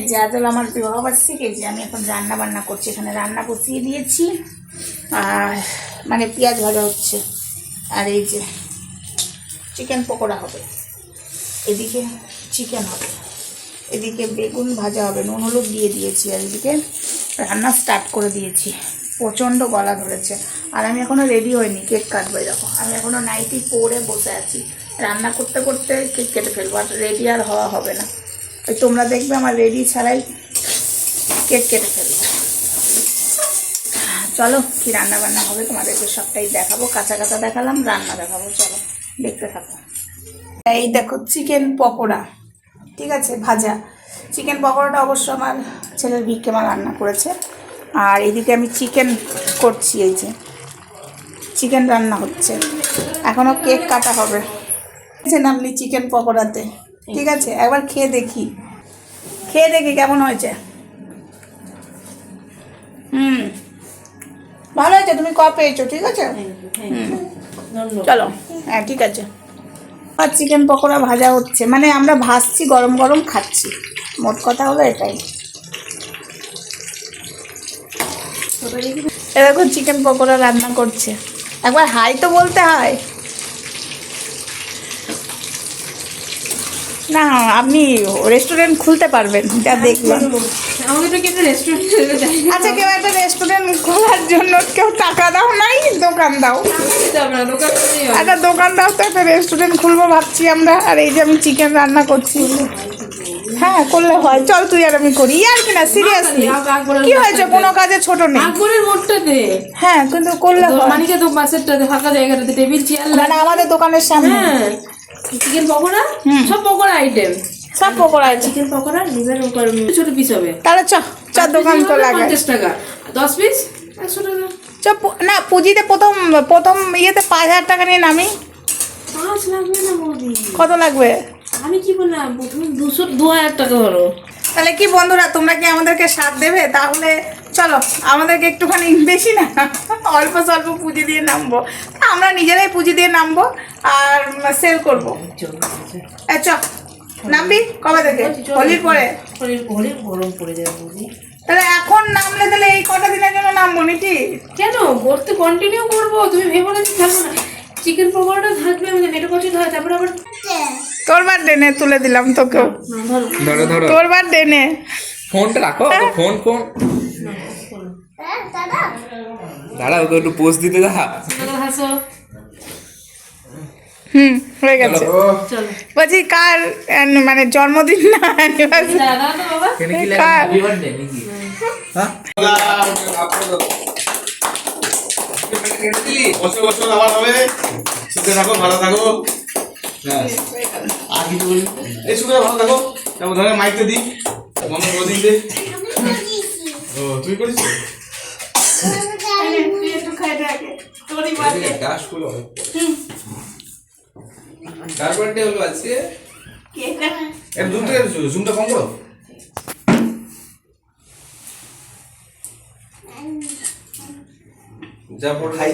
যে আজ হলো আমার বিবাহবার্ষিকী। যে আমি এখন রান্না বান্না করছি, এখানে রান্না বসিয়ে দিয়েছি, আর মানে পেঁয়াজ ভাজা হচ্ছে, আর এই যে চিকেন পকোড়া হবে, এদিকে চিকেন হবে, এদিকে বেগুন ভাজা হবে, নুন হলুদ দিয়ে দিয়েছি, আর এদিকে রান্না স্টার্ট করে দিয়েছি। প্রচণ্ড গলা ধরেছে, আর আমি এখনও রেডি হইনি, কেক কাটবো। দেখো আমি এখনও নাইটি পরে বসে আছি, রান্না করতে করতে কেক কেটে ফেলবো, আর রেডি আর হওয়া হবে না। ওই তোমরা দেখবে আমার রেডি ছাড়াই কেক কেটে ফেলবো। চলো কি রান্না বান্না হবে তোমাদেরকে সবটাই দেখাবো, কাঁচা কাঁচা দেখালাম, রান্না দেখাবো, চলো দেখতে থাকো। এই দেখো চিকেন পকোড়া, ঠিক আছে, ভাজা চিকেন পকোড়াটা অবশ্য আমার ছেলের ভিক্ষে মা রান্না করেছে। আর এদিকে আমি চিকেন করছি, এই যে চিকেন রান্না হচ্ছে, এখনও কেক কাটা হবে। নামলি চিকেন পকোড়াতে, ঠিক আছে, একবার খেয়ে দেখি কেমন হয়েছে। ভালো হয়েছে, তুমি ক পেয়েছো, ঠিক আছে। চলো, হ্যাঁ ঠিক আছে। আর চিকেন পকোড়া ভাজা হচ্ছে, মানে আমরা ভাজছি, গরম গরম খাচ্ছি, মোট কথা হলো এটাই। এরকম চিকেন পকোড়া রান্না করছে, একবার হাই তো বলতে হয় না। আপনি রেস্টুরেন্ট খুলতে পারবেন, যা দেখলাম। আচ্ছা, কেউ একটা রেস্টুরেন্ট খোলার জন্য কেউ টাকা দাও নাই, দোকান দাও, একটা দোকান দাও তো, একটা রেস্টুরেন্ট খুলবো ভাবছি আমরা। আর এই যে আমি চিকেন রান্না করছি, হ্যাঁ করলে হয়, চল তুই আর আমি করি, আর কিনা সিরিয়াসলি কি হয়েছে, কোনো কাজে ছোট নেই। হ্যাঁ কিন্তু করলে মানে আমাদের দোকানের সামনে চিকেন পকোড়া, সব পকোড়া আইটেম, সব পকোড়া আছে, চিকেন পকোড়া লিভার উপর ছোট পিস হবে, তাহলে চ দোকান তো লাগে 50 টাকা, 10 পিস 100 টাকা। চ না, পুঁজিতে প্রথম ইয়েতে 5,000 টাকা নিয়ে নামি। 5 লাগবে না বৌদি, কত লাগবে? আমি কি বললাম, প্রথমে 2,000 টাকা হলো। তাহলে কি বন্ধুরা, তোমরা কি আমাদেরকে সাথ দেবে? তাহলে চলো আমাদেরকে একটুখানি, বেশি না, অল্প স্বল্প পুঁজি দিয়ে নামবো, আমরা নিজেরাই পুঁজি দিয়ে নামবো আর সেল করবো। চ নামবি কবে থেকে? হোলির পরে। হোলির গরম পড়ে যাবে বৌদি, তাহলে এখন নামলে তাহলে এই কটা দিনের জন্য নামবো নাকি? কেন করতে কন্টিনিউ করবো, তুমি ভেবো না যে থাকবো না। চিকেন পকোড়াটা থাকবে, আমাদের মেটে পছন্দ হয়, তারপরে আবার তোর বার্থডে নে, তুলে দিলাম তোকেও, তোর বার্থডে নে। ফোনটা রাখো, ফোন দাঁড়া, ওকে একটু পোজ দিতে দা। হয়ে গেছে। বলছি কার মানে জন্মদিন না অ্যানিভার্সারি, কার? আবার হবে, সুখে থাকো, ভালো থাকো, আর কিছু বলি, এই সুখে ভালো থাকো। তারপর ধরে মাইকটা দিই, মনে করে দিই। ও তুই করিস জুমটা কম করো। যা খাই